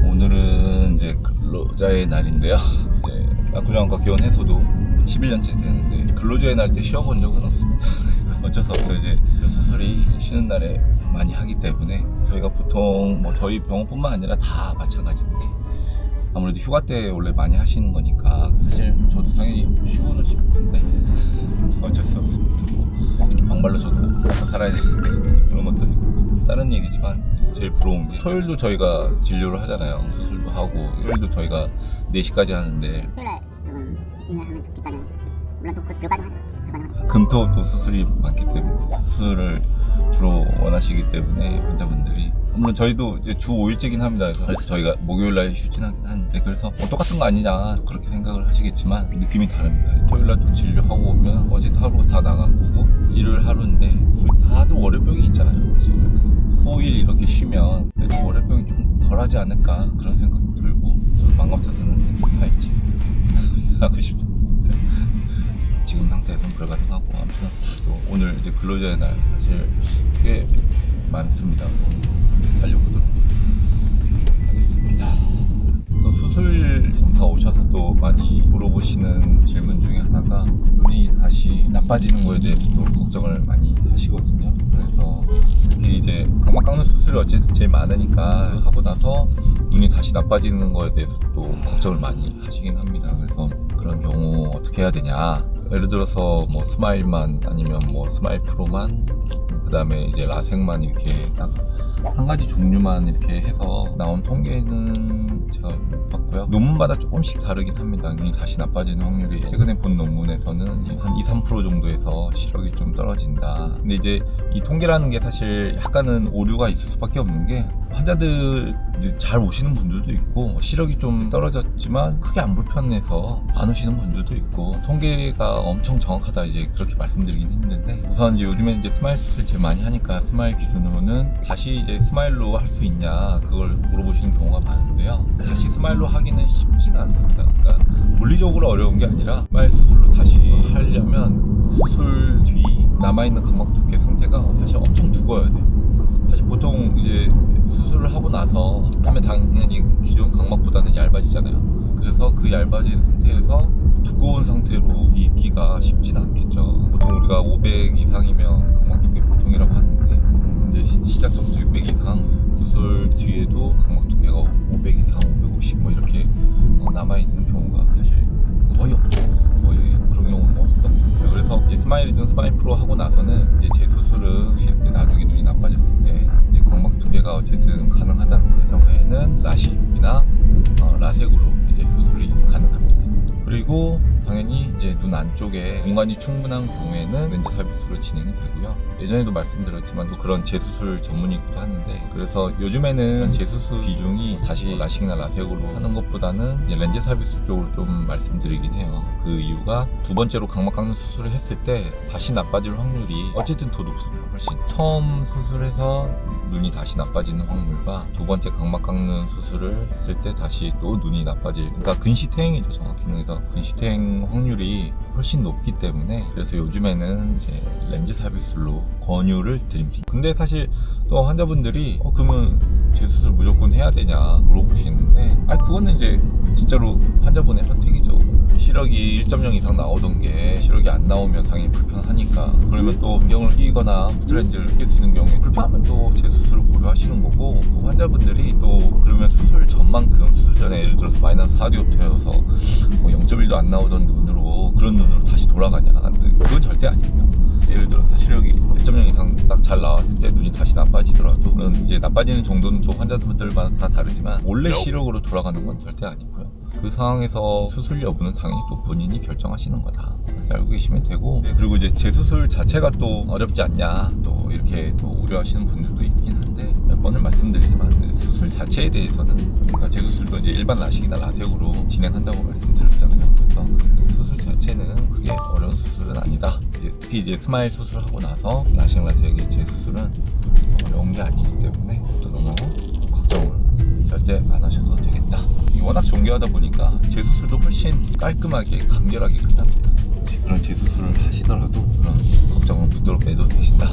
오늘은 이제 근로자의 날인데요. 이제 야구장과 기원해서도 11년째 되는데 근로자의 날 때 쉬어본 적은 없습니다. 어쩔 수 없죠. 이제 수술이 쉬는 날에 많이 하기 때문에 저희가 보통 뭐 저희 병원뿐만 아니라 다 마찬가지인데 아무래도 휴가 때 원래 많이 하시는 거니까 사실 저도 당연히 쉬고는 싶은데 어쩔 수 없습니다. 막말로 저도 먹고 살아야 되니까 그런 것도 있고 다른 얘기지만 제일 부러운 게 토요일도 저희가 진료를 하잖아요. 수술도 하고 토요일도 저희가 4시까지 하는데 토요일에 좀 휴진을 하면 좋겠다는, 물론 또 그것도 불가능하죠. 금토 또 수술이 많기 때문에 수술을 주로 원하시기 때문에 환자분들이 물론 저희도 이제 주 5일째긴 합니다. 그래서 저희가 목요일날 휴진하긴 하는데 그래서 뭐 똑같은 거 아니냐 그렇게 생각을 하시겠지만 느낌이 다릅니다. 토요일날 또 진료하고 오면 어제 하루 다 나간 거고 일요일 하루인데 우리 다들 월요병이 있잖아요. 사실. 그래서 토일 이렇게 쉬면 그래도 월요병이 좀 덜하지 않을까 그런 생각도 들고 좀 마음 같아서는 주 4일째 하고 싶어요. 지금 상태에서는 불가능하고 아무튼 또 오늘 이제 근로자의 날 사실 꽤 많습니다. 살려보도록 하겠습니다. 또 수술 검사 오셔서 또 많이 물어보시는 질문 중에 하나가 눈이 다시 나빠지는 거에 대해서 또 걱정을 많이 하시거든요. 그래서 특히 이제 각막 깎는 수술이 어쨌든 제일 많으니까 하고 나서 눈이 다시 나빠지는 거에 대해서 또 걱정을 많이 하시긴 합니다. 그래서 그런 경우 어떻게 해야 되냐, 예를 들어서 뭐 스마일만 아니면 뭐 스마일 프로만 그 다음에 이제 라섹만 이렇게 딱 한 가지 종류만 이렇게 해서 나온 통계는 제가 못 봤고요. 논문마다 조금씩 다르긴 합니다. 눈이 다시 나빠지는 확률이 최근에 본 논문에서는 한 2-3% 정도에서 시력이 좀 떨어진다. 근데 이제 이 통계라는 게 사실 약간은 오류가 있을 수밖에 없는 게 환자들 잘 오시는 분들도 있고 시력이 좀 떨어졌지만 크게 안 불편해서 안 오시는 분들도 있고 통계가 엄청 정확하다 이제 그렇게 말씀드리긴 힘든데 우선 이제 요즘에 이제 스마일 수술 제일 많이 하니까 스마일 기준으로는 다시 이제 스마일로 할 수 있냐 그걸 물어보시는 경우가 많은데요. 다시 스마일로 하기는 쉽지는 않습니다. 그러니까 물리적으로 어려운 게 아니라 스마일 수술로 다시 하려면 수술 뒤 남아있는 각막 두께 상태가 사실 엄청 두꺼워야 돼요. 사실 보통 이제 수술을 하고 나서 하면 당연히 기존 각막보다는 얇아지잖아요. 그래서 그 얇아진 상태에서 두꺼운 상태로 있기가 쉽진 않겠죠. 보통 우리가 500 이상이면 각막 두께 보통이라고 하는데 이제 시작 점수 600 이상 수술 뒤에도 각막 두께가 500 이상, 550 뭐 이렇게 남아있는 경우가 사실 거의 없죠. 거의 그런 경우는 없었던 것 같아요. 그래서 이제 스마일이든 스마일 프로 하고 나서는 이제 재수술을 혹시 이렇게 나중에 눈이 나빠졌을 때 이제 각막 두께가 어쨌든 가능하다는 가정하에는 라식이나 라섹으로 이제 수술이 가능합니다. 그리고 당연히 이제 눈 안쪽에 공간이 충분한 경우에는 렌즈 삽입술로 진행이 되고요. 예전에도 말씀드렸지만 또 그런 재수술 전문이기도 하는데 그래서 요즘에는 재수술 비중이 다시 라식이나 라섹으로 하는 것보다는 이제 렌즈 삽입술 쪽으로 좀 말씀드리긴 해요. 그 이유가 두 번째로 각막 깎는 수술을 했을 때 다시 나빠질 확률이 어쨌든 더 높습니다. 훨씬 처음 수술해서 눈이 다시 나빠지는 확률과 두 번째 각막 깎는 수술을 했을 때 다시 또 눈이 나빠질, 그러니까 근시태행이죠 정확히는. 그래서 근시태행 확률이 훨씬 높기 때문에 그래서 요즘에는 이제 렌즈 삽입술로 권유를 드립니다. 근데 사실 또 환자분들이 그러면 재수술 무조건 해야 되냐 물어보시는데 그거는 이제 진짜로 환자분의 선택이죠. 시력이 1.0 이상 나오던 게 시력이 안 나오면 당연히 불편하니까 그러면 또 안경을 끼거나 포트렌즈를 낄 수 있는 경우에 불편하면 또 재수술을 고려하시는 거고 또 환자분들이 또 그러면 수술 전만큼 수술 전에 예를 들어서 마이너스 4디옵트여서 0.1도 안 나오던 눈으로 그런 눈으로 다시 돌아가냐, 그건 절대 아니고요. 예를 들어서 시력이 1.0 이상 딱 잘 나왔을 때 눈이 다시 나빠지더라도 그런 이제 나빠지는 정도는 또 환자분들마다 다 다르지만 원래 시력으로 돌아가는 건 절대 아니고요. 그 상황에서 수술 여부는 당연히 또 본인이 결정하시는 거다 이렇게 알고 계시면 되고, 그리고 이제 재수술 자체가 또 어렵지 않냐 또 이렇게 또 우려하시는 분들도 있긴 한데 몇 번을 말씀드리지만 수술 자체에 대해서는 그러니까 재수술도 이제 일반 라식이나 라섹으로 진행한다고 말씀드렸잖아요. 그래서 수술 자체는 그게 어려운 수술은 아니다. 특히 이제 스마일 수술하고 나서 라식 라섹의 재수술은 어려운 게 아니기 때문에 또 너무 걱정을 절대 안 하셔도 되겠다. 워낙 정교하다 보니까 재수술도 훨씬 깔끔하게 간결하게 끝납니다. 혹시 그런 재수술을 하시더라도 그런 걱정은 붙들어 매도 되신다